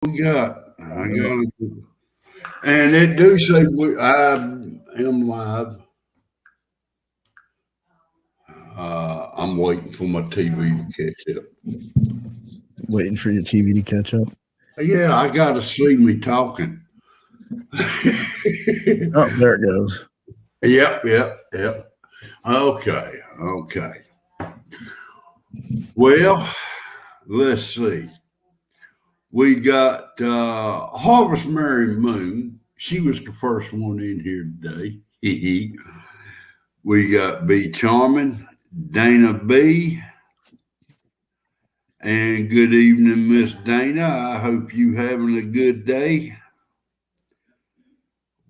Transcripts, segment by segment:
We got. I Uh, got. And it do say I am live. I'm waiting for my TV to catch up. Waiting for your TV to catch up. Yeah, I got to see me talking. Oh, there it goes. Yep. Okay. Well, let's see. We got Harvest Mary Moon. She was the first one in here today. We got B Charming, Dana B, and good evening, Miss Dana. I hope you having a good day.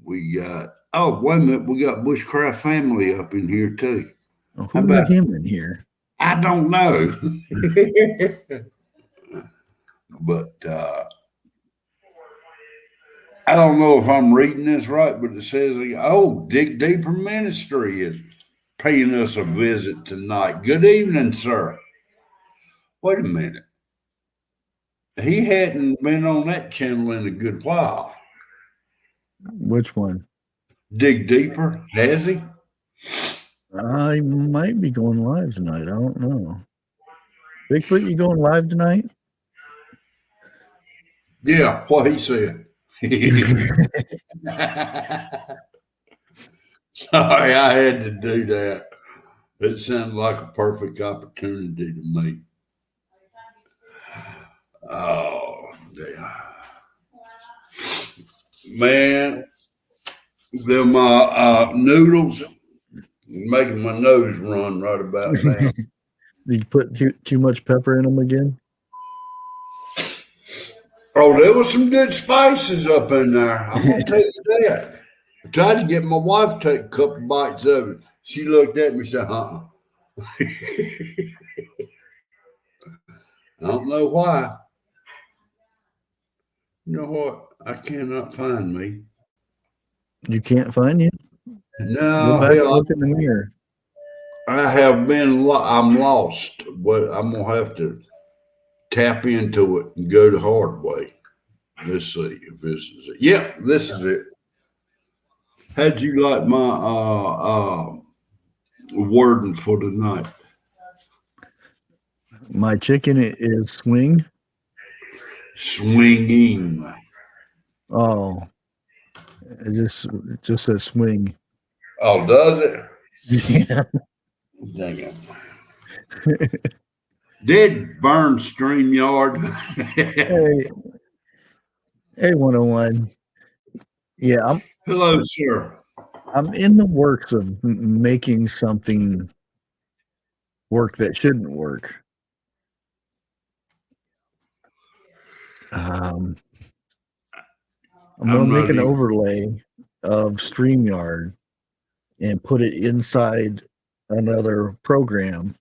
We got wait a minute, we got Bushcraft family up in here too. Oh, How who let about him in here? I don't know. But I don't know if I'm reading this right, but it says, Dig Deeper Ministry is paying us a visit tonight. Good evening, sir. Wait a minute. He hadn't been on that channel in a good while. Which one? Dig Deeper, has he? I might be going live tonight. I don't know. Bigfoot, you going live tonight? Yeah, what he said. Sorry, I had to do that. It sounded like a perfect opportunity to me. Oh, man, them noodles making my nose run right about now. Did you put too much pepper in them again? Oh, there was some good spices up in there. I'm gonna tell you that. I tried to get my wife to take a couple bites of it. She looked at me and said, I don't know why. You know what? I cannot find me. You can't find you? Go No, back and hell, look in the mirror. I have been. I'm lost, but I'm gonna have to tap into it and go the hard way. Let's see if this is it. Yep, this is it. How'd you like my wording for tonight? My chicken is swing. Swinging. Oh, it just says swing. Oh, does it? Yeah. Dang it. Did burn StreamYard? Hey, 101. Yeah, Hello, sir. I'm in the works of making something work that shouldn't work. I'm going to make an overlay of StreamYard and put it inside another program.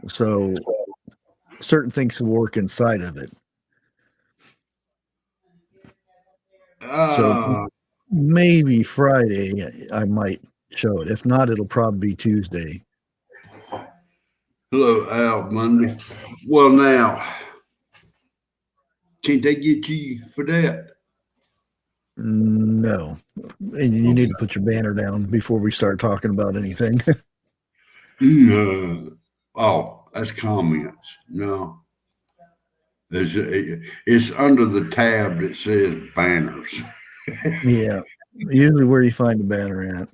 So certain things will work inside of it. So maybe Friday I might show it. If not, it'll probably be Tuesday. Hello, Al Monday. Well, now, can't they get you for that? No. And you need to put your banner down before we start talking about anything. Oh, that's comments. No. It's under the tab that says banners. Yeah. Usually where you find the banner at.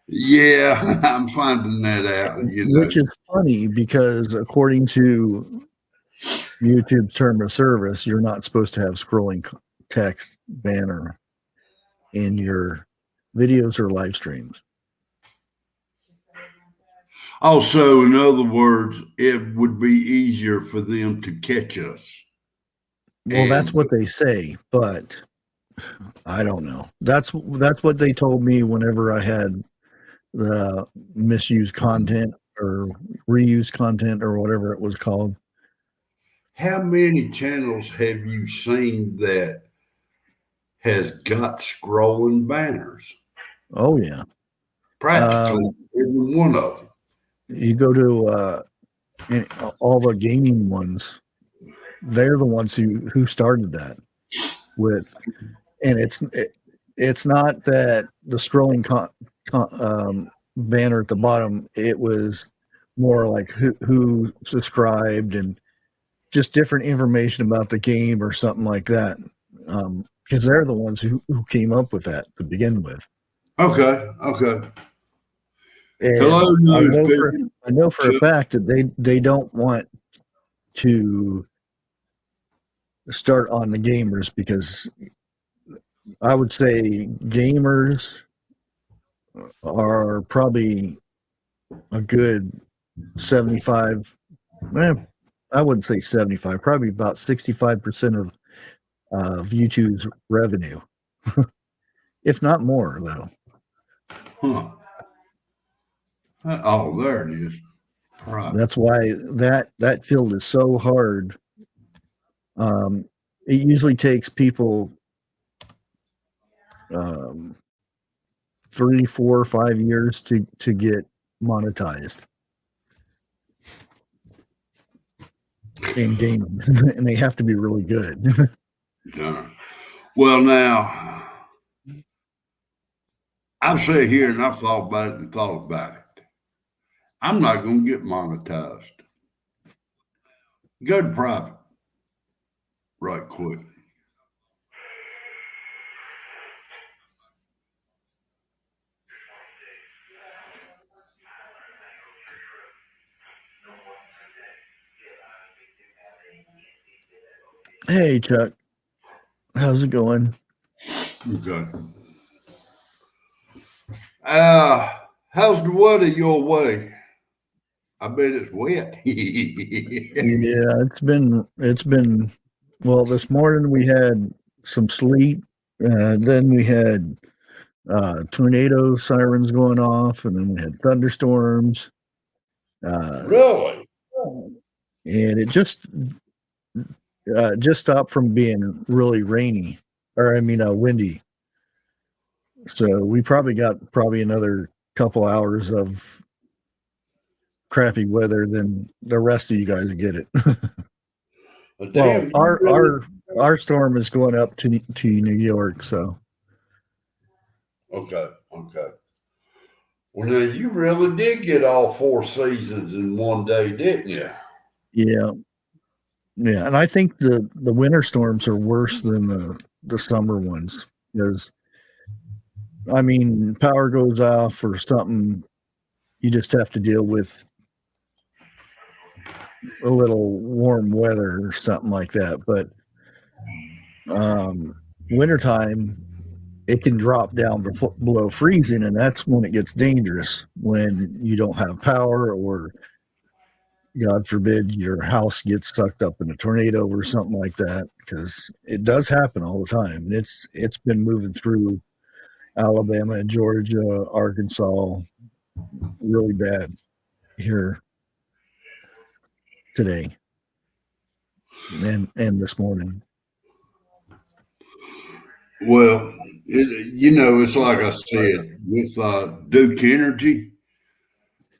Yeah, I'm finding that out. Which is funny because according to YouTube's term of service, you're not supposed to have scrolling text banner in your videos or live streams. Also, in other words, it would be easier for them to catch us. Well, that's what they say, but I don't know. That's what they told me whenever I had the misused content or reused content or whatever it was called. How many channels have you seen that has got scrolling banners? Oh, yeah. Practically every one of them. You go to all the gaming ones, they're the ones who started that with, and it's not that the scrolling banner at the bottom. It was more like who subscribed and just different information about the game or something like that. Because they're the ones who came up with that to begin with. Okay. Okay. And Hello, I know for a fact that they don't want to start on the gamers, because I would say gamers are probably a good 75, I wouldn't say 75, probably about 65% of YouTube's revenue, if not more, though. Huh. Oh, there it is. Right. That's why that field is so hard. It usually takes people 3, 4, 5 years to get monetized in gaming, and they have to be really good. Yeah. Well, now I've sat here and I've thought about it and thought about it. I'm not going to get monetized. Go to private right quick. Hey, Chuck, how's it going? Okay. How's the weather your way? I bet it's wet. Yeah, it's been well, this morning we had some sleet, then we had tornado sirens going off, and then we had thunderstorms. Really? And it just stopped from being really rainy, or I mean, windy. So we probably got another couple hours of crappy weather, then the rest of you guys get it. Well, our storm is going up to New York, so okay. Well, now you really did get all 4 seasons in one day, didn't you? yeah, and I think the winter storms are worse than the summer ones, because I mean, power goes off or something, you just have to deal with a little warm weather or something like that. But wintertime, it can drop down below freezing, and that's when it gets dangerous, when you don't have power, or God forbid your house gets sucked up in a tornado or something like that, because it does happen all the time. And it's been moving through Alabama, Georgia, Arkansas really bad here today and this morning. Well, it's like I said with Duke Energy,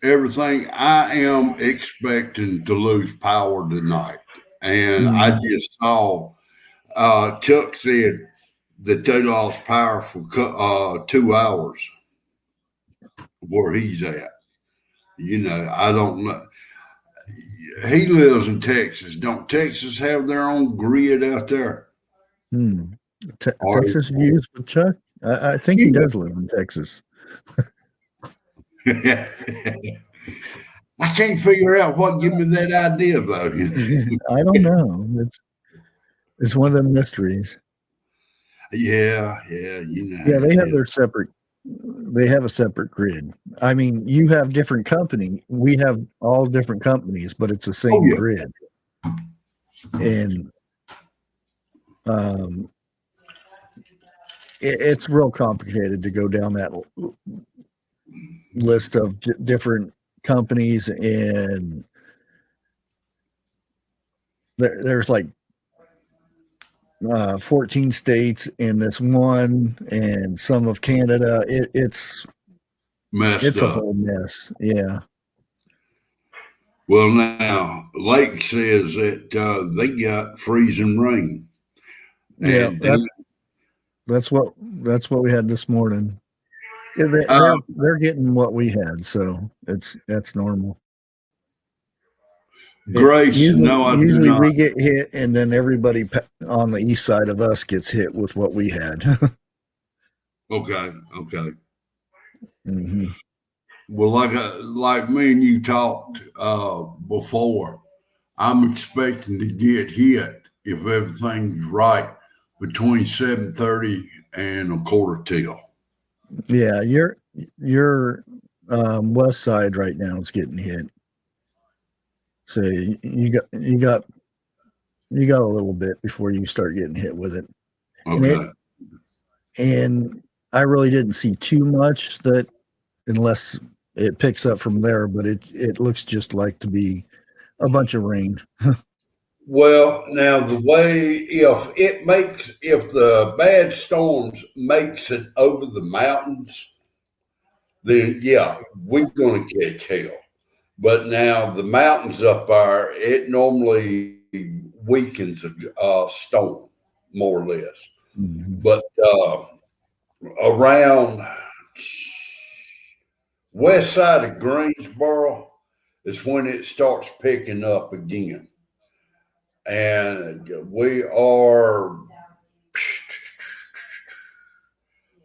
everything. I am expecting to lose power tonight, and I just saw Chuck said that they lost power for 2 hours where he's at. I don't know. He lives in Texas. Don't Texas have their own grid out there? Texas views with Chuck? I think he does live in Texas. I can't figure out what gave me that idea, though. I don't know. It's one of the mysteries. Yeah. Yeah, they have their separate. They have a separate grid. I mean, you have different company. We have all different companies, but it's the same grid. And it's real complicated to go down that list of different companies, and there's like 14 states in this one, and some of Canada. It's messed it's up. A whole mess. Yeah. Well, now Lake says that they got freezing rain, Yeah, and that's what we had this morning. Yeah, uh, they're getting what we had, so that's normal. Grace, no, I do Usually not. we get hit, and then everybody on the east side of us gets hit with what we had. Okay, okay. Mm-hmm. Well, like me and you talked before, I'm expecting to get hit if everything's right between 7:30 and a quarter till. Yeah, your west side right now is getting hit. So you got a little bit before you start getting hit with it. Okay. And I really didn't see too much that unless it picks up from there, but it looks just like to be a bunch of rain. Well, now the way if the bad storms makes it over the mountains, then yeah, we're gonna catch hell. But now the mountains up there, it normally weakens a storm more or less. Mm-hmm. But around west side of Greensboro is when it starts picking up again. And we are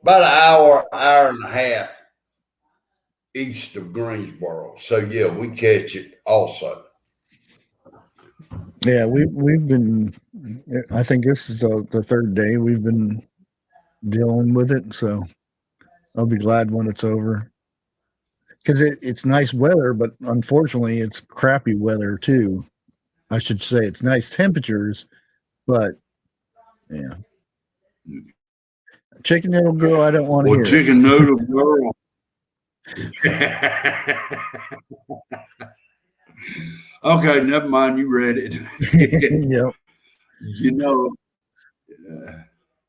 about an hour and a half east of Greensboro. So yeah, we catch it also. Yeah, we've been. I think this is the third day we've been dealing with it, so I'll be glad when it's over. Because it's nice weather, but unfortunately, it's crappy weather too. I should say it's nice temperatures, but yeah, chicken little girl, I don't want to Well, hear chicken noodle girl. Okay, never mind. You read it. it. Yep. You know,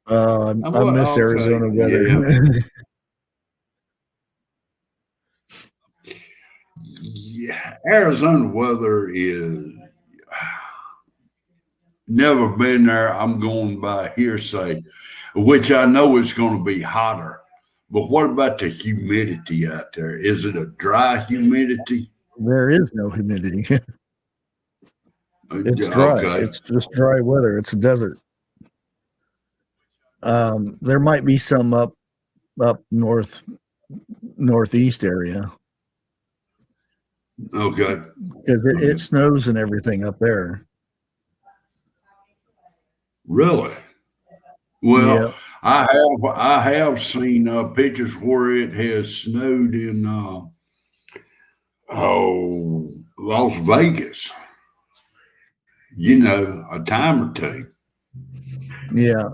I well, miss okay, Arizona weather. yeah, yeah. Arizona weather is never been there. I'm going by hearsay, which I know it's going to be hotter. But what about the humidity out there? Is it a dry humidity? There is no humidity. It's dry. Okay, It's just dry weather. It's a desert. There might be some up northeast area okay. because it snows and everything up there. Really? Yeah, Well, I have seen pictures where it has snowed in Las Vegas. A time or two. yeah,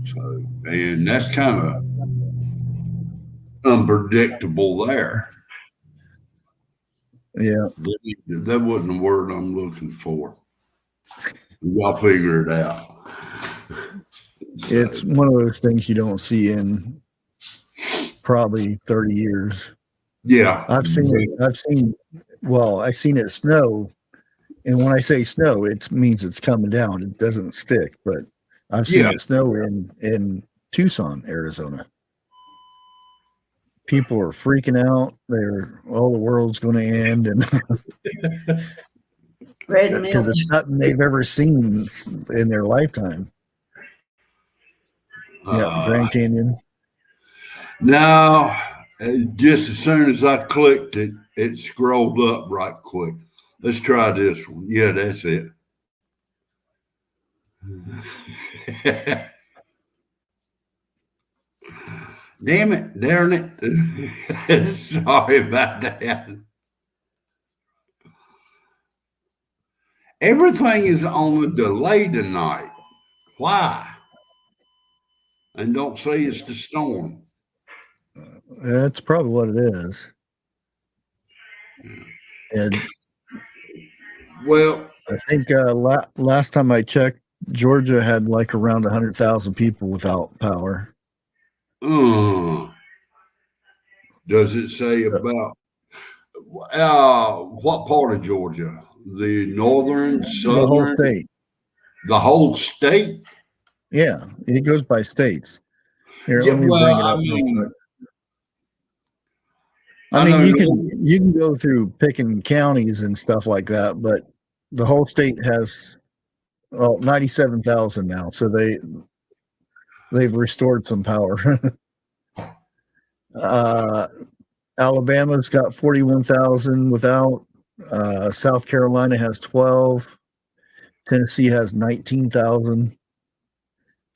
So, and that's kind of unpredictable there. yeah. That wasn't the word I'm looking for. Y'all figure it out. It's So, one of those things you don't see in probably 30 years. yeah. I've seen it. I've seen it snow. And when I say snow, it means it's coming down. It doesn't stick, but I've seen Yeah. it snow in Tucson, Arizona. People are freaking out. The world's going to end, and because it's nothing they've ever seen in their lifetime. Yeah, Grand Canyon. Now, just as soon as I clicked it, it scrolled up right quick. Let's try this one. Yeah, that's it. Damn it, darn it. Sorry about that. Everything is on a delay tonight. Why? And don't say it's the storm. That's probably what it is. And Well, I think last time I checked, Georgia had like around 100,000 people without power. does it say So, about What part of Georgia? The northern, The whole southern, state. the whole state? Yeah, it goes by states. Here, Yeah, let me bring well, it I up real quick. mean, I I mean, know you can go through picking counties and stuff like that, but the whole state has 97,000 now, so they've restored some power. uh, Alabama's got 41,000 without. South Carolina has 12. Tennessee has 19,000.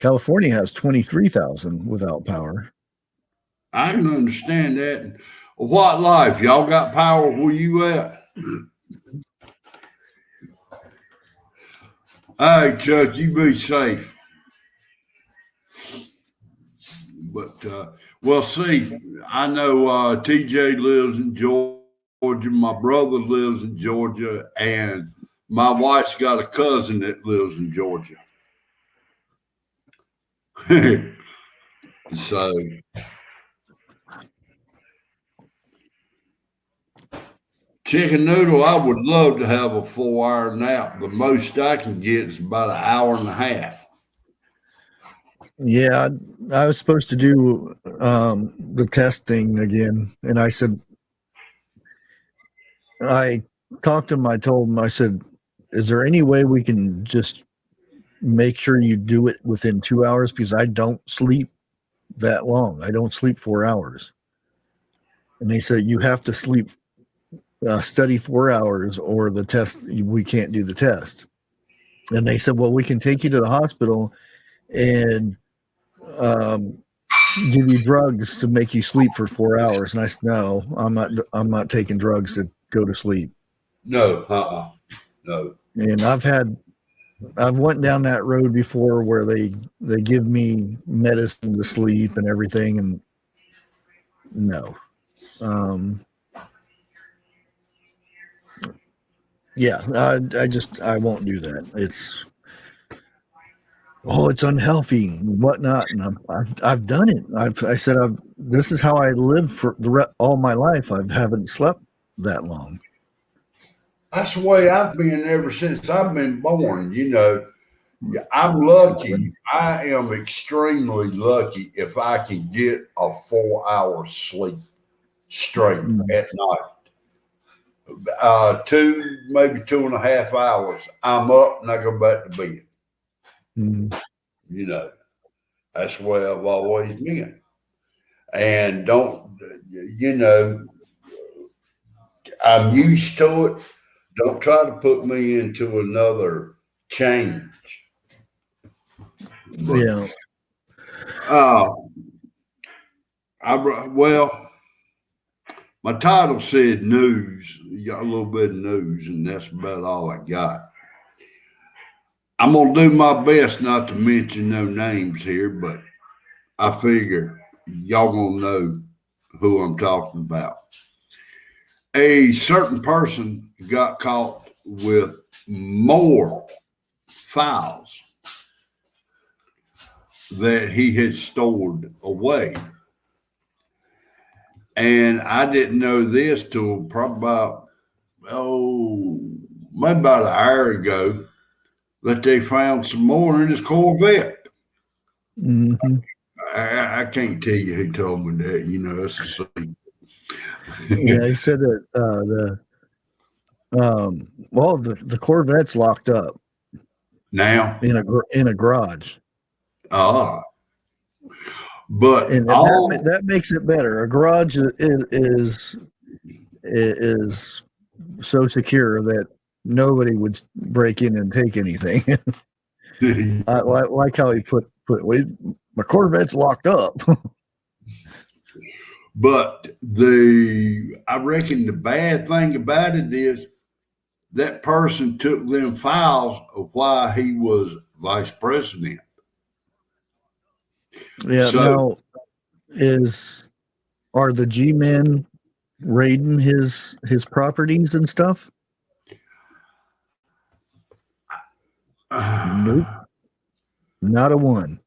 California has 23,000 without power. I can understand that. What life? Y'all got power where you at? Hey, Chuck, you be safe. But well, see, I know TJ lives in Georgia. My brother lives in Georgia, and my wife's got a cousin that lives in Georgia. So, chicken noodle, I would love to have a 4 hour nap. The most I can get is about an hour and a half. Yeah, I was supposed to do the test thing again, and I talked to him. I told him, I said, "Is there any way we can just make sure you do it within 2 hours? Because I don't sleep that long. I don't sleep 4 hours." And they said, "You have to study 4 hours, or the test we can't do the test." And they said, "Well, we can take you to the hospital and um, give you drugs to make you sleep for 4 hours." And I said, "No, I'm not taking drugs to go to sleep." No, no. And I've went down that road before where they give me medicine to sleep and everything, and no. Um, yeah, I won't do that. It's unhealthy and whatnot, and I've done it. I said this is how I lived for all my life. I haven't slept that long. That's the way I've been ever since I've been born. I'm lucky. I am extremely lucky if I can get a 4 hour sleep straight Mm. at night. Maybe 2.5 hours. I'm up and I go back to bed. Mm. You know, that's the way I've always been. And don't, you know, I'm used to it. Don't try to put me into another change. But Yeah, uh, well, my title said news. You got a little bit of news, and that's about all I got. I'm gonna do my best not to mention no names here, but I figure y'all gonna know who I'm talking about. A certain person got caught with more files that he had stored away. And I didn't know this till probably maybe about an hour ago that they found some more in his Corvette. hmm I can't tell you who told me that. It's a secret. yeah. He said that the Corvette's locked up Now, in a garage, ah, but and all that makes it better. A garage is so secure that nobody would break in and take anything. I like how he my Corvette's locked up. but I reckon the bad thing about it is that person took them files of why he was vice president. Yeah. So Now, are the G men raiding his properties and stuff? Nope, not a one.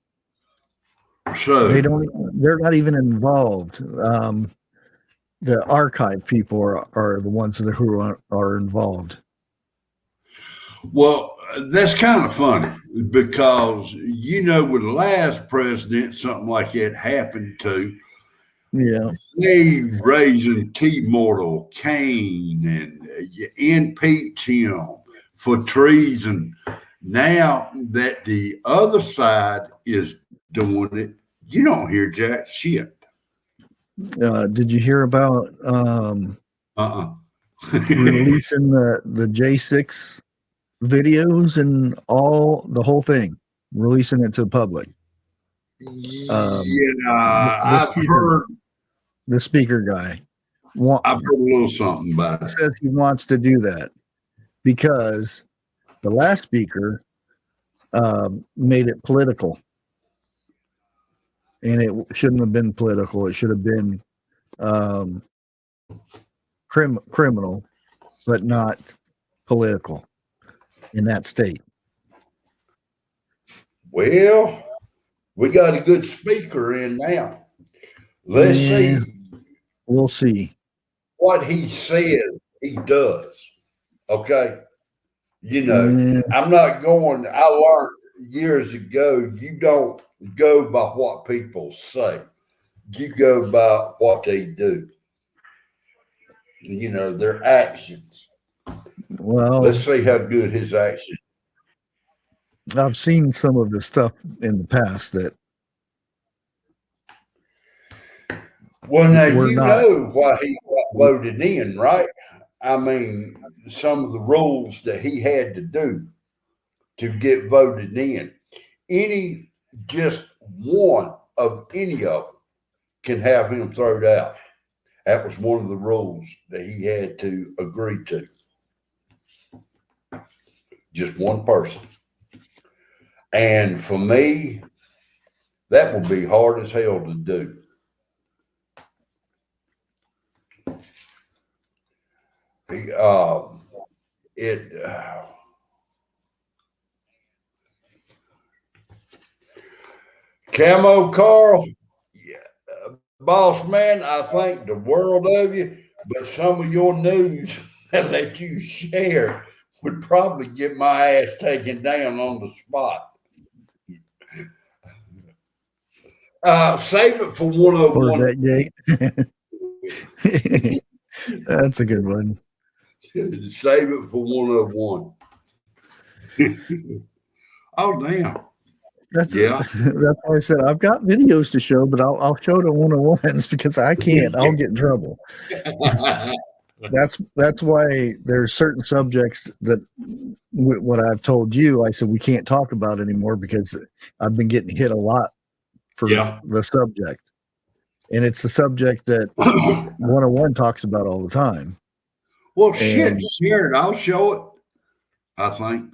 so They're not even involved. the archive people are the ones who are involved. Well, that's kind of funny because, with the last president, something like that happened to. Yeah. They raising T. Mortal Cain and impeach him for treason. Now that the other side is doing it, you don't hear jack shit. Did you hear about releasing the J6 videos and the whole thing, releasing it to the public? I've heard the speaker guy. I've heard a little something about it. Says he wants to do that because the last speaker made it political, and it shouldn't have been political. It should have been criminal, but not political in that state. Well, we got a good speaker in now. Let's see. We'll see. What he says, he does. Okay. I'm not going, I learned years ago, you don't go by what people say. You go by what they do. Their actions. Well, let's see how good his action. I've seen some of the stuff in the past that. Well, now know why he got voted in, right? I mean, some of the rules that he had to do to get voted in. Just one of any of them can have him thrown out. That was one of the rules that he had to agree to. Just one person. And for me, that will be hard as hell to do. Camo Carl, boss man, I think the world of you, but some of your news that you share would probably get my ass taken down on the spot. Save it for 101. That That's a good one. Save it for 101. Oh, damn. That's why I said I've got videos to show, but I'll show the 101s because I can't. I'll get in trouble. That's why there's certain subjects that what I've told you, I said we can't talk about anymore because I've been getting hit a lot for the subject. And it's a subject that 101 talks about all the time. Well, shit, share it. I'll show it, I think.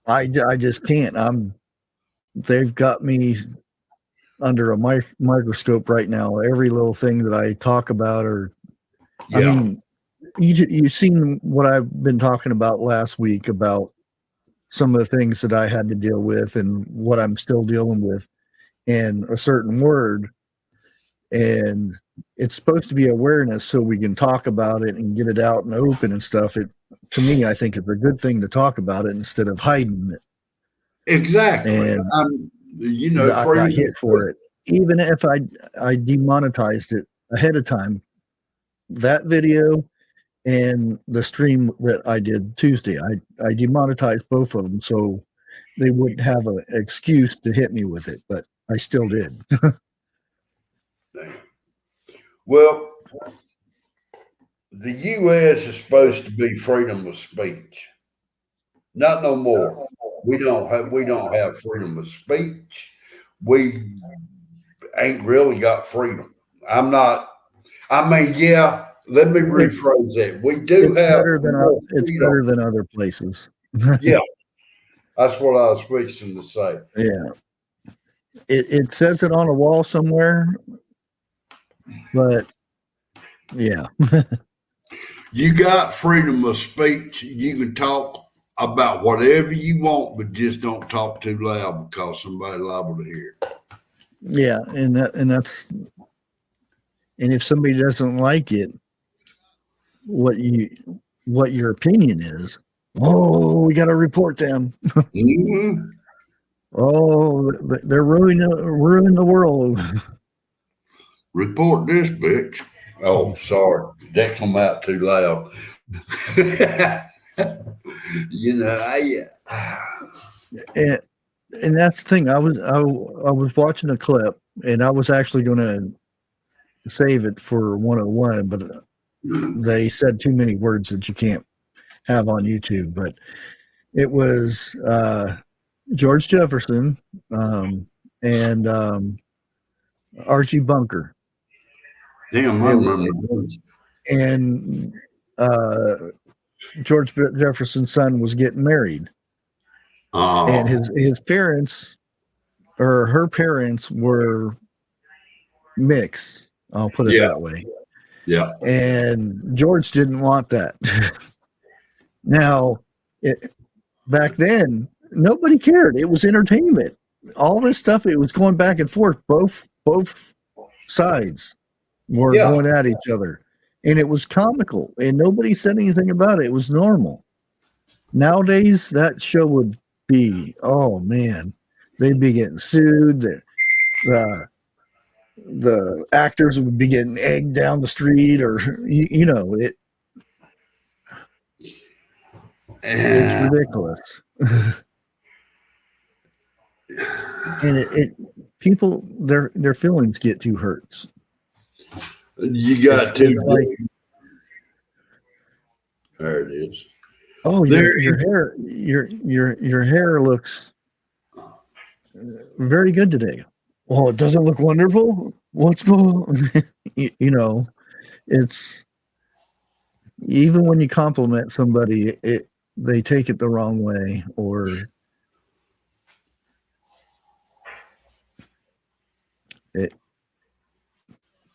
I just can't. They've got me under a microscope right now. Every little thing that I talk about, I mean, you've seen what I've been talking about last week about some of the things that I had to deal with and what I'm still dealing with, and a certain word. And it's supposed to be awareness so we can talk about it and get it out and open and stuff. To me, I think it's a good thing to talk about it instead of hiding it. Exactly. And I got hit for it. Even if I demonetized it ahead of time, that video and the stream that I did Tuesday, I demonetized both of them so they wouldn't have an excuse to hit me with it, but I still did. Well, the U.S. is supposed to be freedom of speech. Not no more. We don't have freedom of speech. We ain't really got freedom. Let me rephrase that. We do have it's better than other places. Yeah. That's what I was fixing to say. Yeah. It says it on a wall somewhere, but yeah. You got freedom of speech. You can talk about whatever you want, but just don't talk too loud because somebody's liable to hear it. Yeah, and that's if somebody doesn't like it, what your opinion is, oh, we got to report them. Mm-hmm. Oh, they're ruining the world. Report this bitch. Oh, sorry. That come out too loud. You know, and that's the thing. I was watching a clip, and I was actually going to save it for 101, but they said too many words that you can't have on YouTube. But it was George Jefferson and Archie Bunker. damn, I remember. And George Jefferson's son was getting married, and his parents or her parents were mixed. I'll put it that way. Yeah. And George didn't want that. Now, back then, nobody cared. It was entertainment. All this stuff, it was going back and forth. Both sides were going at each other. And it was comical. And nobody said anything about it. It was normal. Nowadays, that show would be, oh, man, they'd be getting sued. The actors would be getting egged down the street, or you know it. It's ridiculous. And it people their feelings get too hurt. You got to like, there it is. Oh, your hair looks very good today. Oh, it doesn't look wonderful. What's going on? You know, it's even when you compliment somebody, they take it the wrong way, or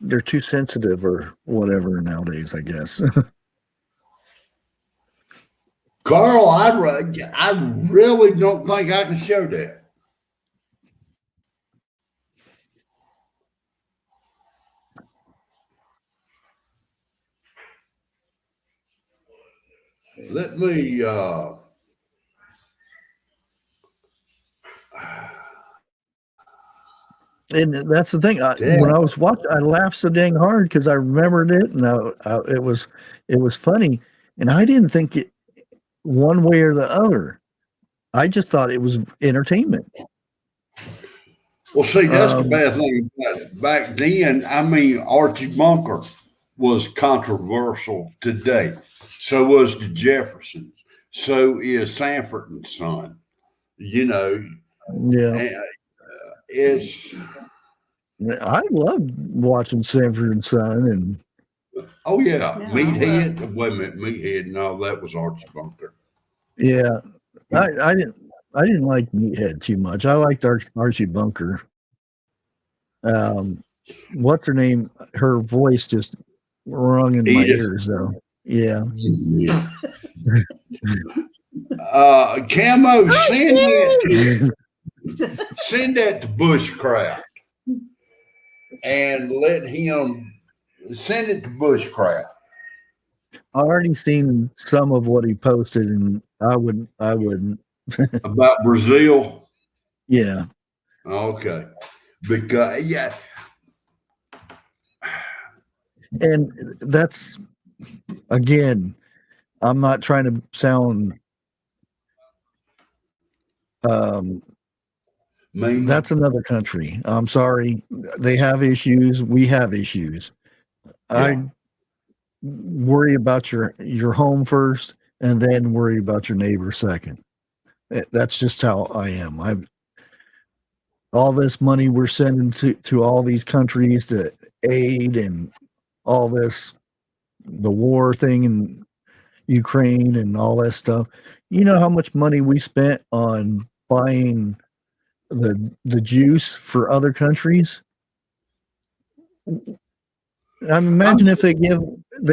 they're too sensitive or whatever nowadays, I guess. Carl, I really don't think I can show that. Let me and that's the thing. When I was watching, I laughed so dang hard because I remembered it, and it was funny, and I didn't think it one way or the other. I just thought it was entertainment. Well, see, that's the bad thing about it. Back then, I mean, Archie Bunker was controversial today. So was the Jeffersons. So is Sanford and Son. You know, it's. I loved watching Sanford and Son, and Meathead. Wait a minute, Meathead. No, that was Archie Bunker. Yeah, I didn't like Meathead too much. I liked Archie Bunker. What's her name? Her voice just rung in my ears, though. Yeah. Camo, send that to Bushcraft and let him send it to Bushcraft. I already seen some of what he posted, and I wouldn't. About Brazil? Yeah. Okay. Because and that's, again, I'm not trying to sound that's another country. I'm sorry. They have issues. We have issues. I worry about your home first, and then worry about your neighbor second. That's just how I am. All this money we're sending to all these countries to aid and all this, the war thing in Ukraine and all that stuff. You know how much money we spent on buying the juice for other countries? I mean, imagine if they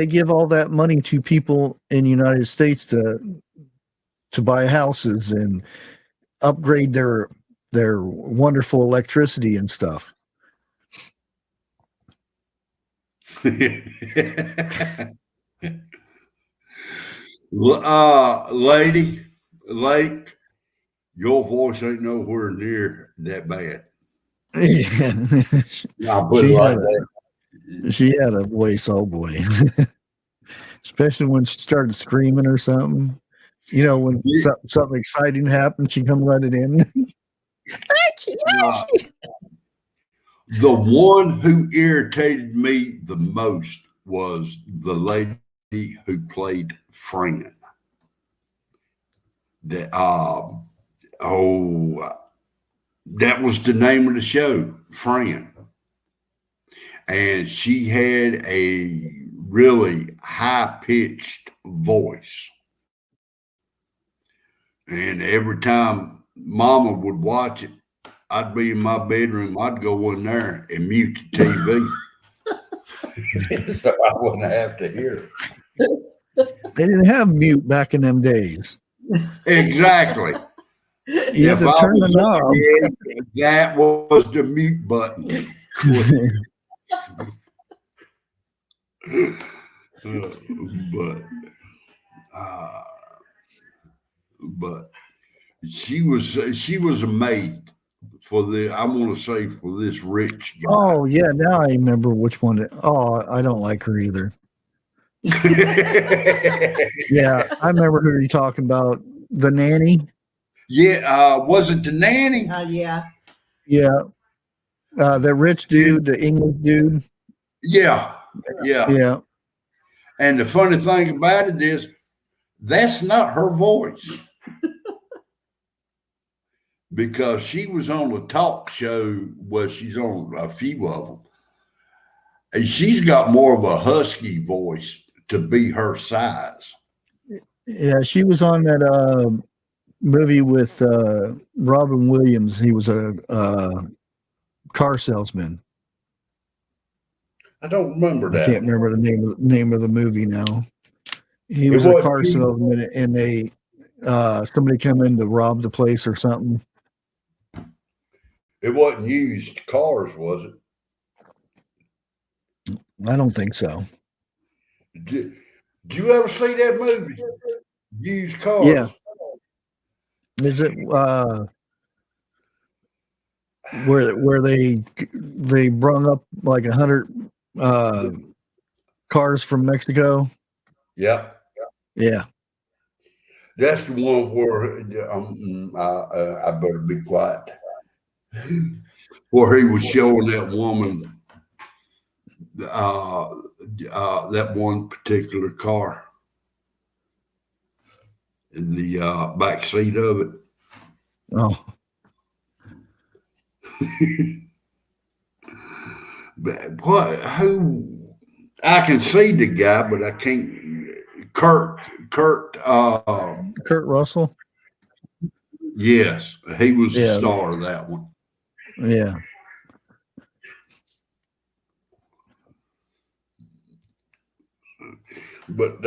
give all that money to people in the United States to buy houses and upgrade their wonderful electricity and stuff. Lady, Lake, your voice ain't nowhere near that bad. Yeah. I'll put it like that. She had a voice, oh boy. Especially when she started screaming or something. You know, when something exciting happened, she come running in. The one who irritated me the most was the lady who played Fran. That that was the name of the show, Fran, and she had a really high pitched voice. And every time Mama would watch it, I'd be in my bedroom. I'd go in there and mute the TV. So I wouldn't have to hear it. They didn't have mute back in them days. Exactly. You had to turn the knob. That was the mute button. But she was a maid for I want to say for this rich guy. Oh yeah, now I remember which one. I don't like her either. Yeah, I remember who you're talking about. The nanny. Yeah, was it the nanny? Yeah. Yeah. The rich dude, the English dude. Yeah. Yeah. And the funny thing about it is, that's not her voice. Because she was on a talk show. Well, she's on a few of them. And she's got more of a husky voice to be her size. Yeah, she was on that movie with Robin Williams. He was a car salesman. I don't remember that. I can't remember the name of the movie now. He was a car salesman, and they somebody come in to rob the place or something. It wasn't used cars, was it? I don't think so. Did you ever see that movie? Used cars. Yeah. Is it where they brung up like 100 cars from Mexico? Yeah. Yeah. That's the one where I better be quiet. Where he was showing that woman that one particular car in the back seat of it. Oh. But who I can see the guy, but I can't. Kurt Russell. Yes, he was the star of that one. Yeah. But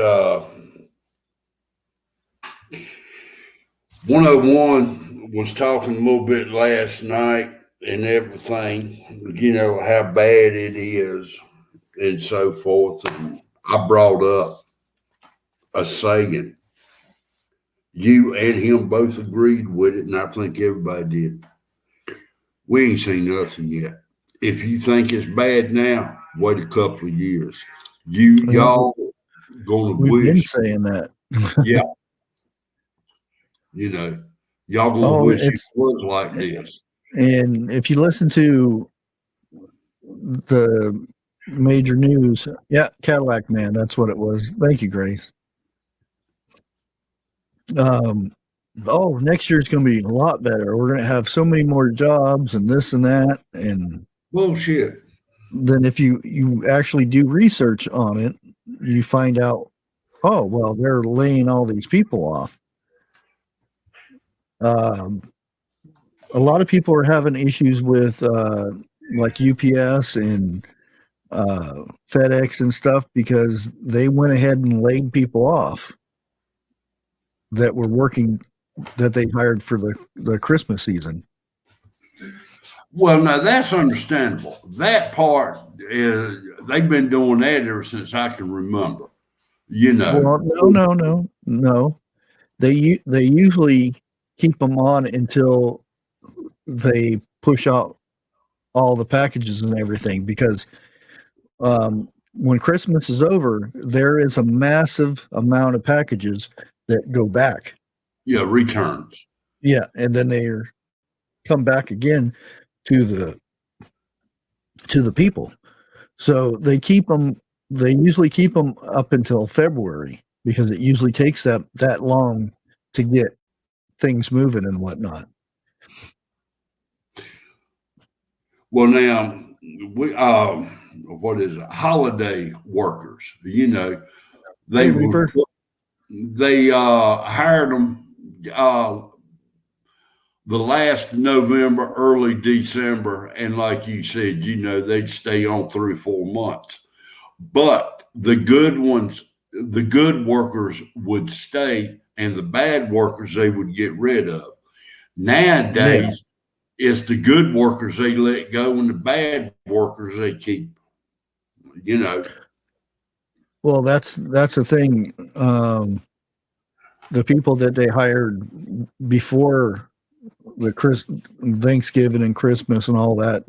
101 was talking a little bit last night and everything, you know, how bad it is and so forth. And I brought up a saying. You and him both agreed with it, and I think everybody did. We ain't seen nothing yet. If you think it's bad now, wait a couple of years. Y'all gonna We've been wish. saying that. Yeah. You know, y'all gonna wish it was like this. And if you listen to the major news, Cadillac Man, that's what it was. Thank you, Grace. Next year's going to be a lot better. We're going to have so many more jobs and this and that. And bullshit. Then if you actually do research on it, you find out, oh, well, they're laying all these people off. A lot of people are having issues with like UPS and FedEx and stuff because they went ahead and laid people off that were working, that they hired for the Christmas season. Well, now that's understandable. That part is they've been doing that ever since I can remember. You know. Well, no. They usually keep them on until they push out all the packages and everything, because when Christmas is over, there is a massive amount of packages that go back. Yeah, returns. Yeah, and then they come back again to the people. So they keep them. They usually keep them up until February, because it usually takes that long to get things moving and whatnot. Well, now we what is it? Holiday workers. You know, Hey, they were Reaper. they hired them the last November, early December, and like you said, you know, they'd stay on 3 or 4 months. But the good ones, the good workers would stay, and the bad workers they would get rid of. Yeah. Nowadays, it's the good workers they let go, and the bad workers they keep. You know. Well, that's the thing. The people that they hired before the Thanksgiving and Christmas and all that,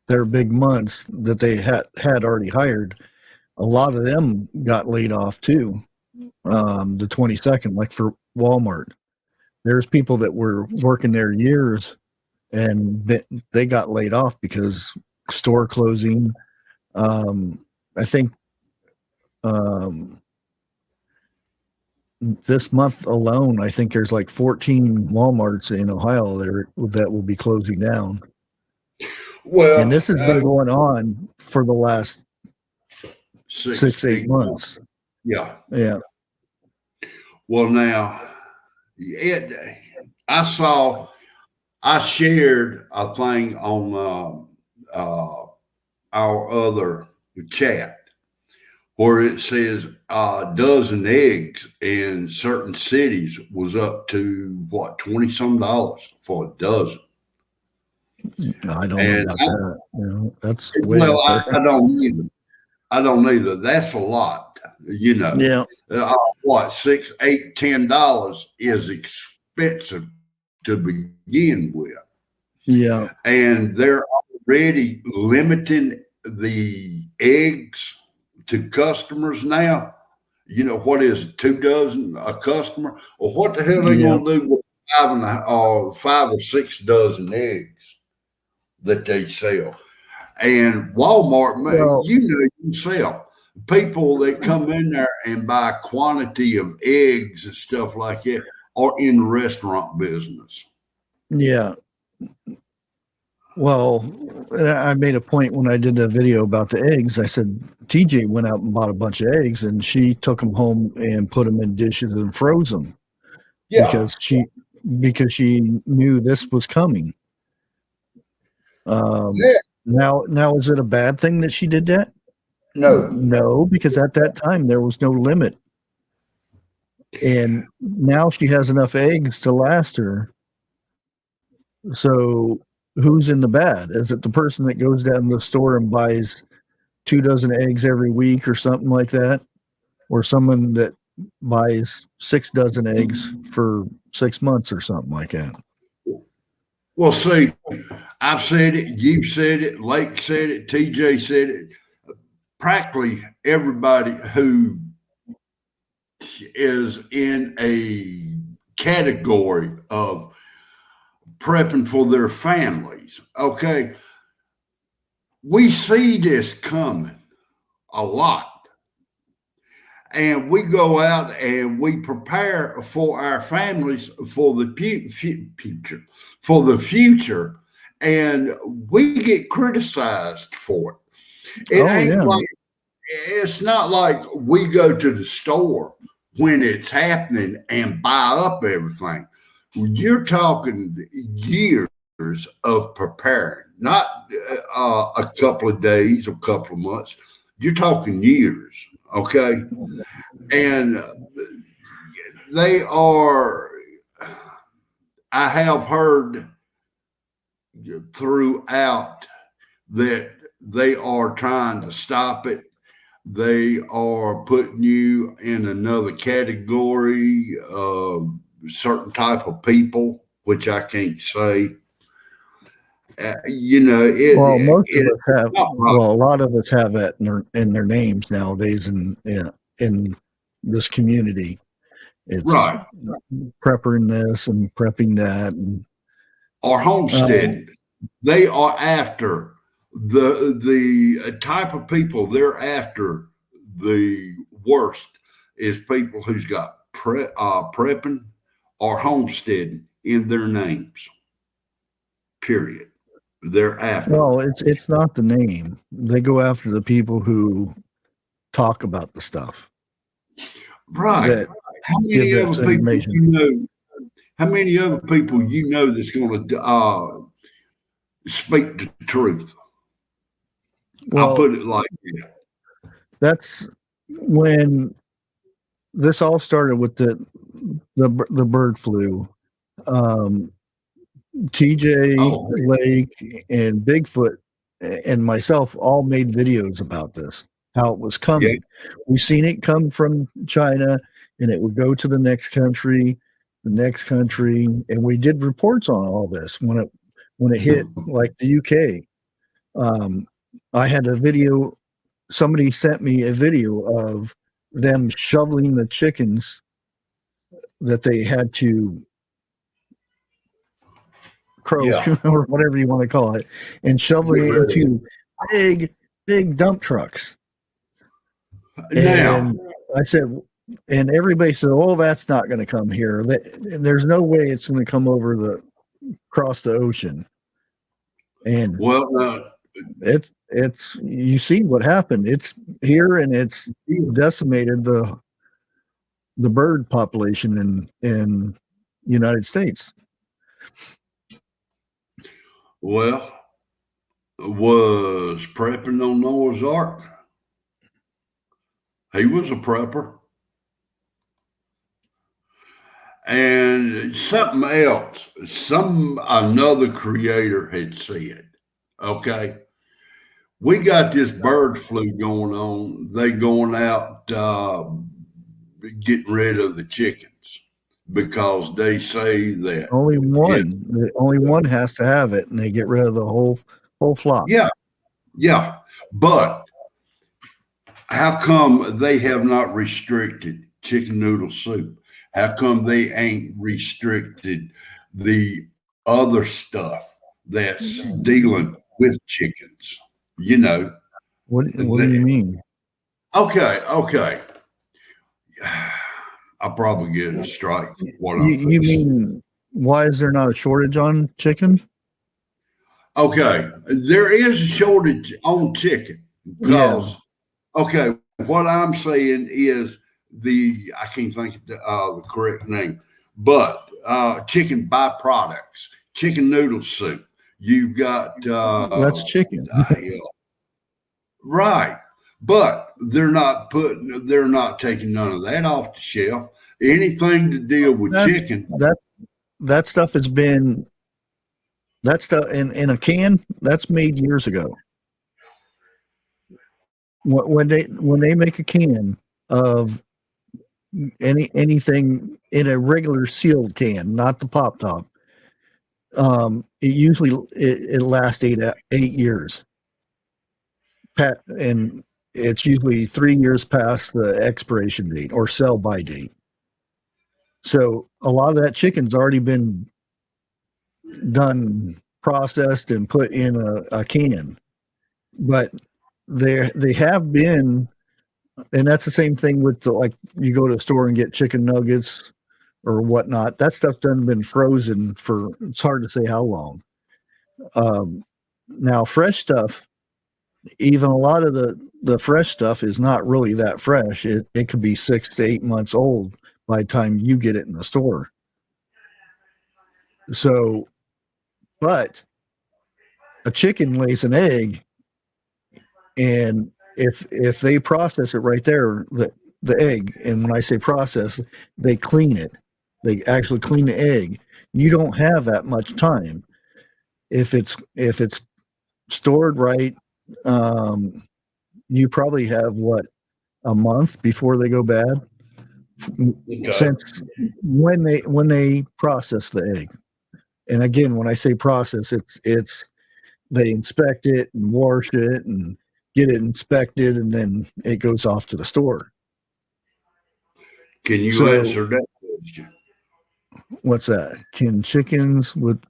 their big months that they had already hired, a lot of them got laid off too. The 22nd, like for Walmart, there's people that were working there years, and they got laid off because store closing. I think this month alone, I think there's like 14 Walmarts in Ohio there that will be closing down. Well, And this has been going on for the last 6-8 months. Yeah. Yeah. Well, now, I shared a thing on our other chat where it says a dozen eggs in certain cities was up to what, 20 some dollars for a dozen. I don't know And about that. You know, that's way well, up there. I don't either. I don't either. That's a lot, you know. Yeah. What, $6, $8, $10 is expensive to begin with. Yeah. And they're already limiting the eggs to customers now. You know, what is it, 2 dozen a customer? Or what the hell are they Yeah. going to do with 5 or 6 dozen eggs that they sell? And Walmart, man, Well, you know yourself, people that come in there and buy quantity of eggs and stuff like that are in the restaurant business. yeah. Well, I made a point when I did the video about the eggs. I said TJ went out and bought a bunch of eggs, and she took them home and put them in dishes and froze them Yeah. because she knew this was coming. Yeah. Now, is it a bad thing that she did that? No. No, because at that time there was no limit, and now she has enough eggs to last her. So who's in the bad? Is it the person that goes down to the store and buys 2 dozen eggs every week or something like that, or someone that buys 6 dozen eggs for 6 months or something like that? Well, see, I've said it, you've said it, Lake said it, TJ said it. Practically everybody who is in a category of prepping for their families, okay, we see this coming a lot. And we go out and we prepare for our families for the future, for the future, and we get criticized for it. It ain't like, it's not like we go to the store when it's happening and buy up everything. You're talking years of preparing, not a couple of days, a couple of months. You're talking years, okay? And they are, I have heard throughout that they are trying to stop it. They are putting you in another category of certain type of people, which I can't say. Well, most of us it's have. not right. Well, a lot of us have that in their names nowadays, in this community. It's Right. prepping this and prepping that, and Or um, homesteading. They are after the type of people they're after. The worst is people who's got prepping or homesteading in their names. Period. They're after well, it. it's not the name. They go after the people who talk about the stuff Right. that How give many this other people information. you know? How many other people you know that's going to speak the truth? I'll Well, put it like that. that's when this all started with the bird flu. Um, TJ Oh, Lake and Bigfoot and myself all made videos about this, how it was yeah, coming. We seen it come from China and it would go to the next country, and we did reports on all this when it hit like the UK. Um, I had a video. Somebody sent me a video of them shoveling the chickens that they had to croak yeah. or whatever you want to call it, and shoveling Get it rid of into big, big dump trucks. it. Now, And I said, and everybody said, "Oh, that's not going to come here. There's no way it's going to come over the across the ocean." And well, it's you see what happened. It's here and it's decimated the bird population in United States. well, was prepping on Noah's Ark. He was a prepper. And something else, another creator had said, okay, we got this bird flu going on. They going out getting rid of the chickens because they say that it. Only one has to have it, and they get rid of the whole flock. Yeah, yeah. But how come they have not restricted chicken noodle soup? How come they ain't restricted the other stuff that's dealing with chickens? You know, What do you the, mean? okay. I'll probably get a strike for what I'm You fixing. mean why is there not a shortage on chicken? Okay, there is a shortage on chicken Yeah. because okay, what I'm saying is I can't think of the correct name, but chicken byproducts, chicken noodle soup. You've got That's chicken. right, but they're not taking none of that off the shelf. Anything to deal with that chicken. that stuff has been that stuff in a can that's made years ago. When they make a can of anything in a regular sealed can, not the pop top, it usually it lasts 8 years. And it's usually 3 years past the expiration date or sell by date. So a lot of that chicken's already been done, processed, and put in a can. But they have been, and that's the same thing with like you go to a store and get chicken nuggets or whatnot. That stuff done been frozen for it's hard to say how long. Now fresh stuff, even a lot of the fresh stuff is not really that fresh. It could be 6 to 8 months old by the time you get it in the store. So, but a chicken lays an egg, and if they process it right there, the egg, and when I say process, they clean it. They actually clean the egg. You don't have that much time if it's stored right, you probably have a month before they go bad. Okay. Since when they process the egg, and again, when I say process, it's they inspect it and wash it and get it inspected, and then it goes off to the store. Can you answer that question? What's that? Can chickens with?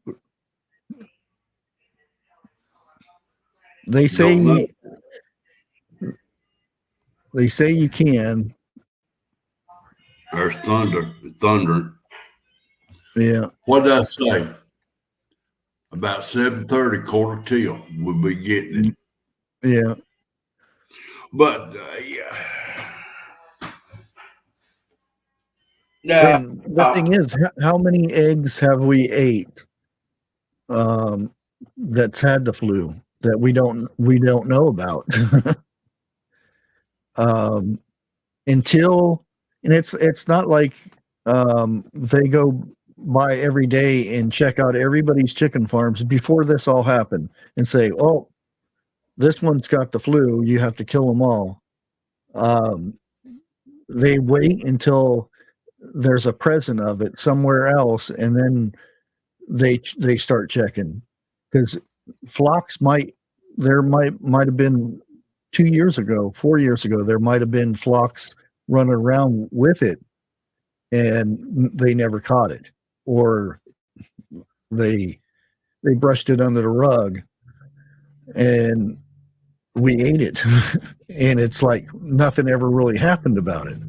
They say you can. There's thunder. Thunder. Yeah. What did I say? About 7:30, quarter till, we'll be getting it. Yeah. But yeah. Now, And the thing is, how many eggs have we ate that's had the flu that we don't know about? Until, and it's not like they go by every day and check out everybody's chicken farms before this all happened and say, oh, this one's got the flu, you have to kill them all. They wait until there's a present of it somewhere else, and then they start checking, because flocks might have been 2 years ago, 4 years ago, there might have been flocks running around with it, and they never caught it, or they brushed it under the rug, and we ate it, and it's like nothing ever really happened about it.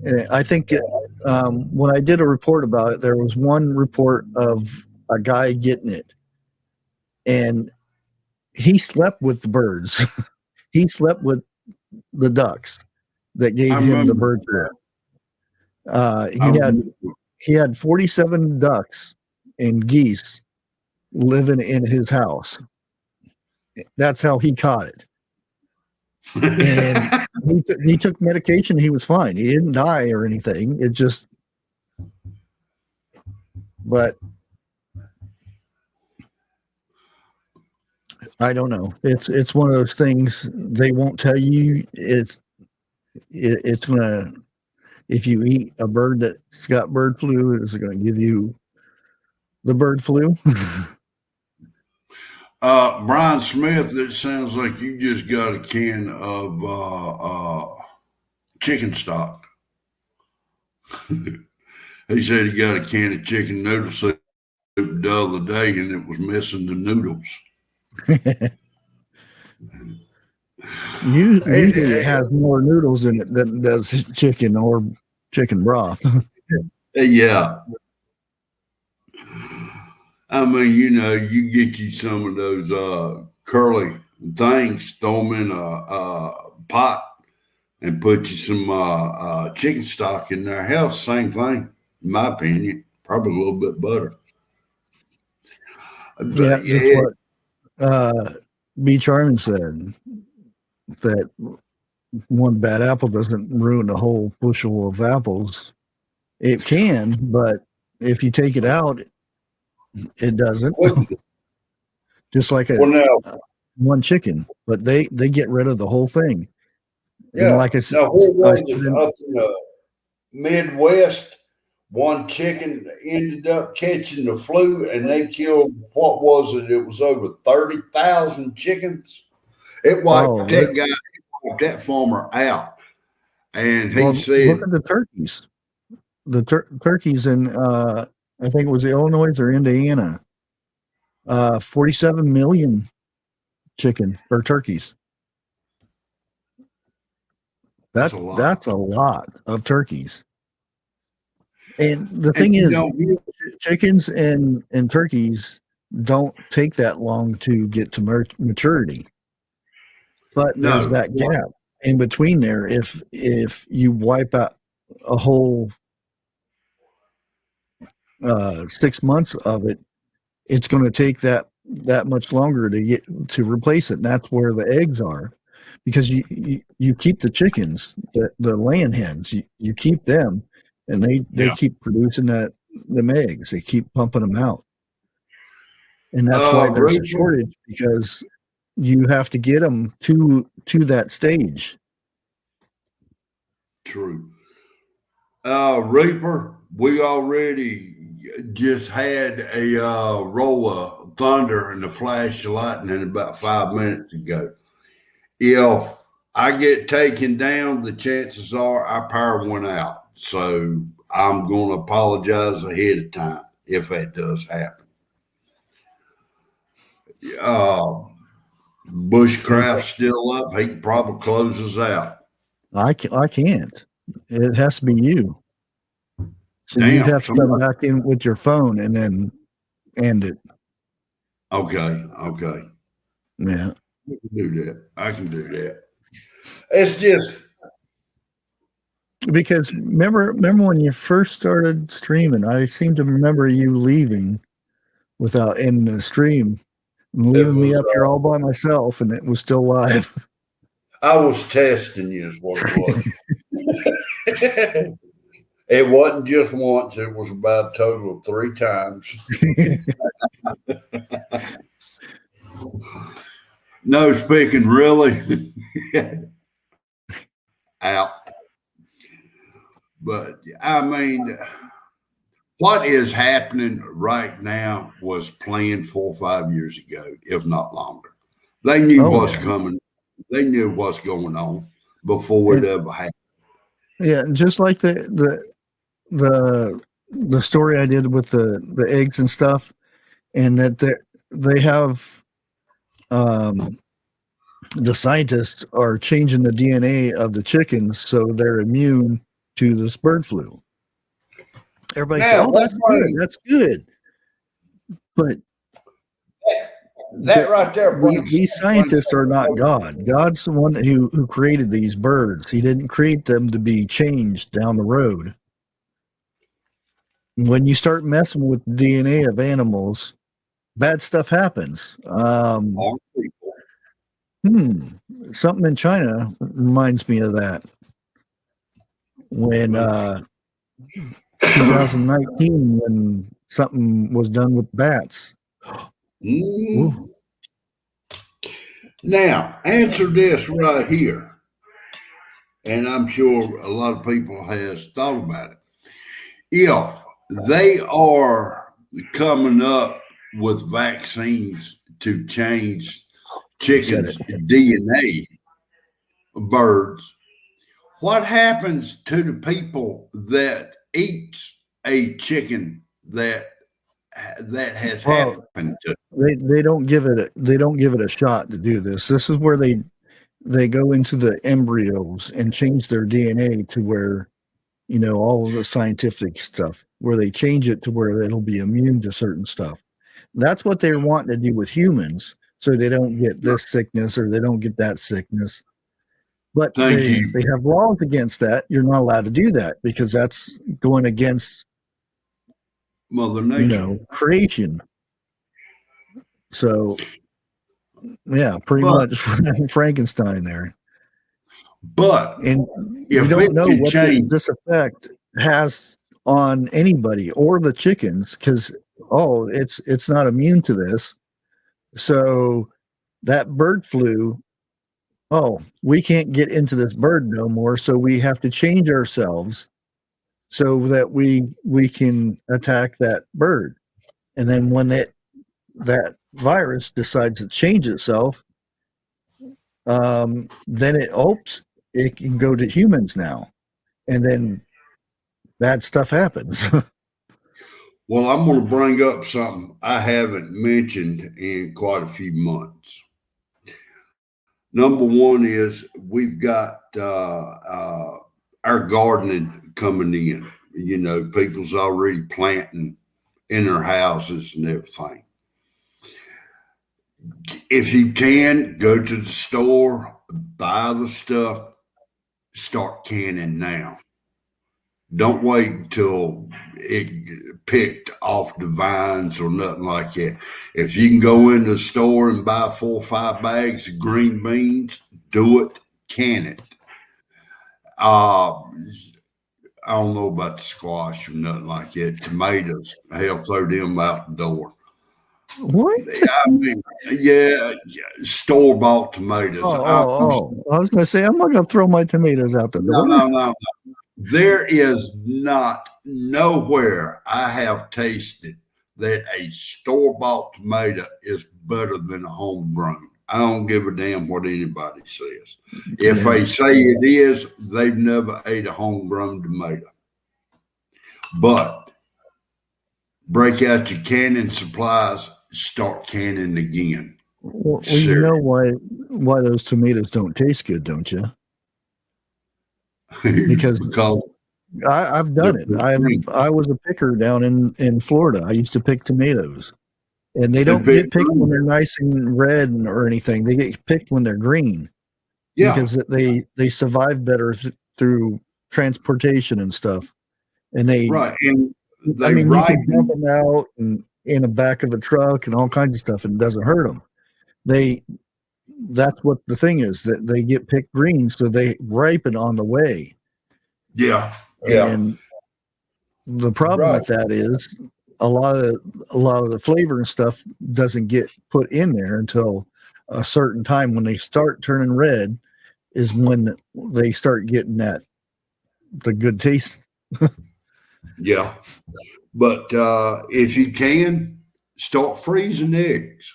And I think when I did a report about it, there was one report of a guy getting it, and he slept with the birds. He slept with the ducks that gave him the bird flu. He had 47 ducks and geese living in his house. That's how he caught it. And he took medication. He was fine. He didn't die or anything. It just, but I don't know. It's one of those things they won't tell you. It's gonna, if you eat a bird that's got bird flu, is it going to give you the bird flu? Brian Smith, it sounds like you just got a can of chicken stock. He said he got a can of chicken noodle soup the other day, and it was missing the noodles. Usually it has more noodles in it than does chicken or chicken broth. Yeah. I mean, you get you some of those curly things, throw them in a pot, and put you some chicken stock in their house. Same thing, in my opinion. Probably a little bit butter. Yeah, that's what B. Charman said, that one bad apple doesn't ruin a whole bushel of apples. It can, but if you take it out, it doesn't. Just like one chicken, but they get rid of the whole thing. Yeah. And like I said, now, up in the Midwest, one chicken ended up catching the flu, and they killed, what was it? It was over 30,000 chickens. It wiped that farmer out. And he said, look at the turkeys. The turkeys in, I think it was Illinois or Indiana, 47 million chicken or turkeys. That's a lot of turkeys. And the thing is, chickens and turkeys don't take that long to get to maturity. But there's that gap in between there. If you wipe out a whole 6 months of it, it's going to take that much longer to replace it. And that's where the eggs are, because you keep the chickens, the laying hens, you keep them, and they keep producing them eggs. They keep pumping them out, and that's why there's a shortage, because you have to get them to that stage. True. Reaper, we already just had a roll of thunder and a flash of lightning about 5 minutes ago. If I get taken down, the chances are our power went out. So I'm going to apologize ahead of time if that does happen. Bushcraft's still up. He can probably close us out. I can't. It has to be you. So Damn, you'd have to come back in with your phone and then end it. Okay. Yeah. I can do that. I can do that. It's just because remember when you first started streaming, I seem to remember you leaving without ending the stream and leaving me up here all by myself, and it was still live. I was testing you is what it was. It wasn't just once, it was about a total of 3 times. No speaking, really. Out. But I mean, what is happening right now was planned 4 or 5 years ago, if not longer. They knew what's coming. They knew what's going on before it ever happened. Yeah, just like the story I did with the eggs and stuff, and that they have the scientists are changing the DNA of the chickens so they're immune to this bird flu. Everybody says, "Oh, that's good. That's good." But that right there, these scientists are not God. God's the one who created these birds. He didn't create them to be changed down the road. When you start messing with the DNA of bad stuff happens. Something in China reminds me of that. When 2019, when something was done with bats. Now, answer this right here. And I'm sure a lot of people has thought about it. If they are coming up with vaccines to change chickens' DNA, birds, what happens to the people that eats a chicken that has happened to? They don't give it a shot to do this. This is where they go into the embryos and change their DNA to where, all of the scientific stuff, where they change it to where it'll be immune to certain stuff. That's what they're wanting to do with humans, so they don't get this sickness or they don't get that sickness. But they have laws against that. You're not allowed to do that because that's going against Mother Nature, creation. So, yeah, pretty much Frankenstein there. But and you don't know what this effect has on anybody or the chickens because it's not immune to this. So that bird flu, we can't get into this bird no more, so we have to change ourselves so that we can attack that bird. And then when that virus decides to change itself, then it can go to humans now, and then bad stuff happens. Well, I'm going to bring up something I haven't mentioned in quite a few months. Number one is we've got our gardening coming in. People's already planting in their houses and everything. If you can, go to the store, buy the stuff, start canning now. Don't wait until it picked off the vines or nothing like that. If you can go in the store and buy 4 or 5 bags of green beans, do it, can it. I don't know about the squash or nothing like that. Tomatoes, hell, throw them out the door. What? I mean, yeah, store bought tomatoes. I was going to say, I'm not going to throw my tomatoes out the No, door. no, no. There is not nowhere I have tasted that a store bought tomato is better than a homegrown. I don't give a damn what anybody says. If Yeah. they say it is, they've never ate a homegrown tomato. But break out your canning supplies, start canning again. Well, you know Seriously. why those tomatoes don't taste good, don't you? Because Because I've they're done it. green. I was a picker down in Florida. I used to pick tomatoes, and they They don't pick get picked when green. they're nice and red or anything. They get picked when they're green Yeah, because they survive better through transportation and stuff. And right. And I they mean, you can dump ripen. them out and in the back of a truck and all kinds of stuff, and it doesn't hurt them. They That's what the thing is, that they get picked green, so they ripen on the way. Yeah, yeah, And the problem right. with that is a lot of the flavor and stuff doesn't get put in there until a certain time. When they start turning red is when they start getting the good taste. Yeah. But if you can, start freezing eggs.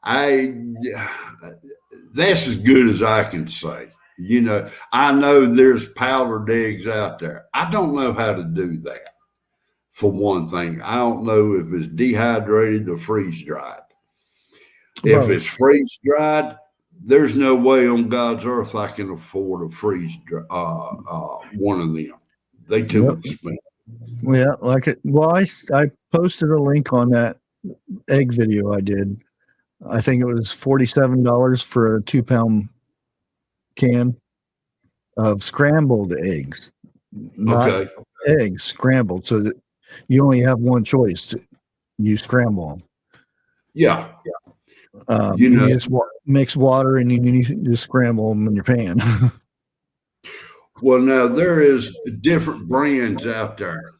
I That's as good as I can say. I know there's powdered eggs out there. I don't know how to do that. For one thing, I don't know if it's dehydrated or freeze dried. If it's Both. freeze dried, there's no way on God's earth I can afford a one of them. They too Yep. expensive. Yeah, like it. Well, I posted a link on that egg video I did. I think it was $47 for a 2 pound can of scrambled eggs, not Okay. eggs scrambled, so that you only have one choice. You scramble them. Yeah. You And know, you just mix water and you just scramble them in your pan. well, now there is different brands out there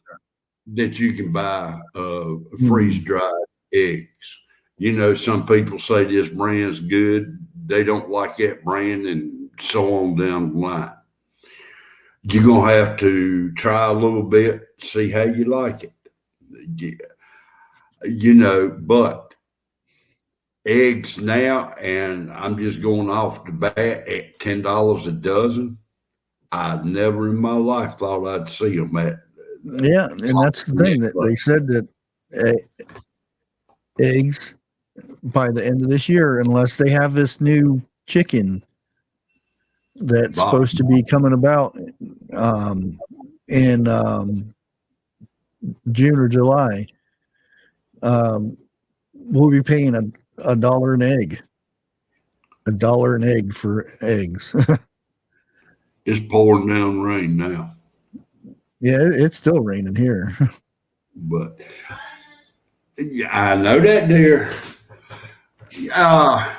that you can buy freeze dried eggs. Some people say this brand's good. They don't like that brand, and so on down the line. You're gonna have to try a little bit, see how you like it. But eggs now, and I'm just going off the bat at $10 a dozen. I never in my life thought I'd see them at Yeah, and top that's the of that thing that they list. said that eggs by the end of this year, unless they have this new chicken that's Bob. supposed to be coming about in June or July, we'll be paying a dollar an egg, for eggs. It's pouring down rain now, Yeah, it's still raining here. but yeah, I know that, dear. Uh,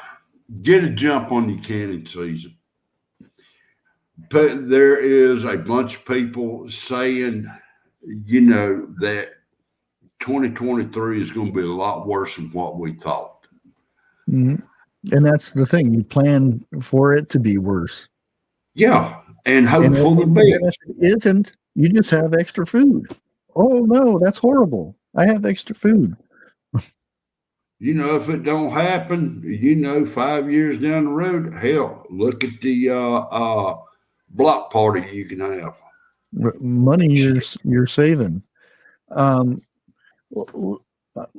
get a jump on your canning season. But there is a bunch of people saying, that 2023 is going to be a lot worse than what we thought. Mhm. And that's the thing. You plan for it to be worse. Yeah, and hope And for the then if best. it isn't, you just have extra food. Oh no, that's horrible. I have extra food. If it don't happen, 5 years down the road, hell, look at the block party you can have. Money you're saving. Um,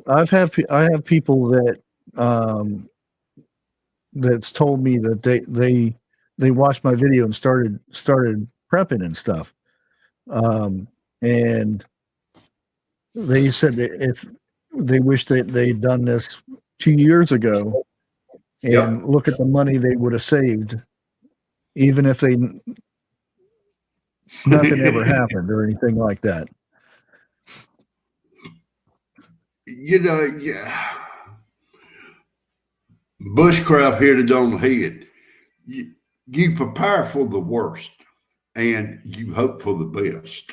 I have people that that's told me that they watched my video and started prepping and stuff. And they said that if they wish that they'd done this 2 years ago, and Yep. look at the money they would have saved, even if nothing ever happened or anything like that. Yeah. Bushcraft hit it on the head. You prepare for the worst and you hope for the best.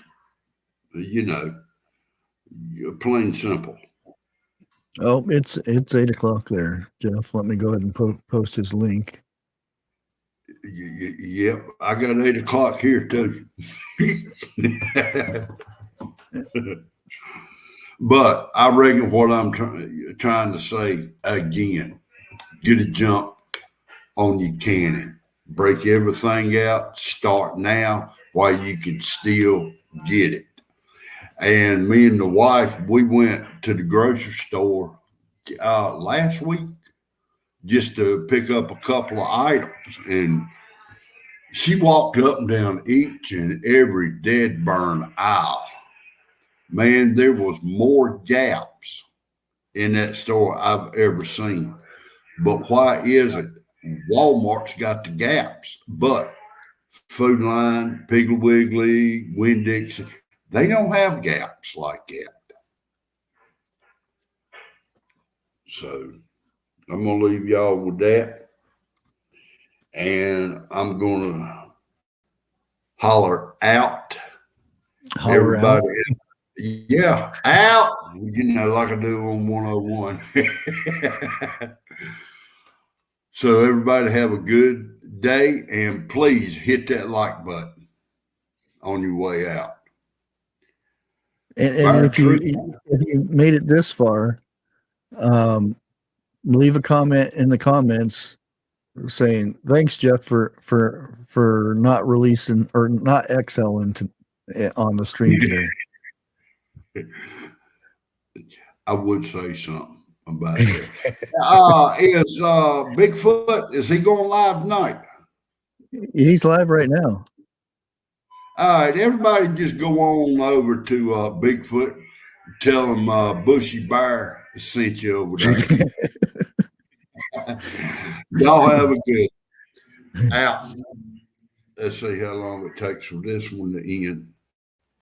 Plain simple. Oh, it's 8 o'clock there, Jeff. Let me go ahead and post his link. Yep, I got 8 o'clock here too. But I reckon what I'm trying to say again, get a jump on your cannon. Break everything out. Start now while you can still get it. And me and the wife, we went to the grocery store last week just to pick up a couple of items. And she walked up and down each and every dead burn aisle. Man, there was more gaps in that store I've ever seen. But why is it? Walmart's got the gaps, but Food Line, Piggly Wiggly, Winn-Dixie, they don't have gaps like that. So I'm going to leave y'all with that. And I'm going to holler out. Holler Everybody, out. yeah, out. You know, like I do on 101. So everybody have a good day, and please hit that like button on your way out. And if you made it this far, leave a comment in the comments saying thanks, Jeff, for not releasing or not excelling on the stream today. I would say something about that. Is Bigfoot, is he going live tonight? He's live right now. All right, everybody just go on over to Bigfoot, tell him Bushy Bear sent you over there. Y'all have a good out. Let's see how long it takes for this one to end.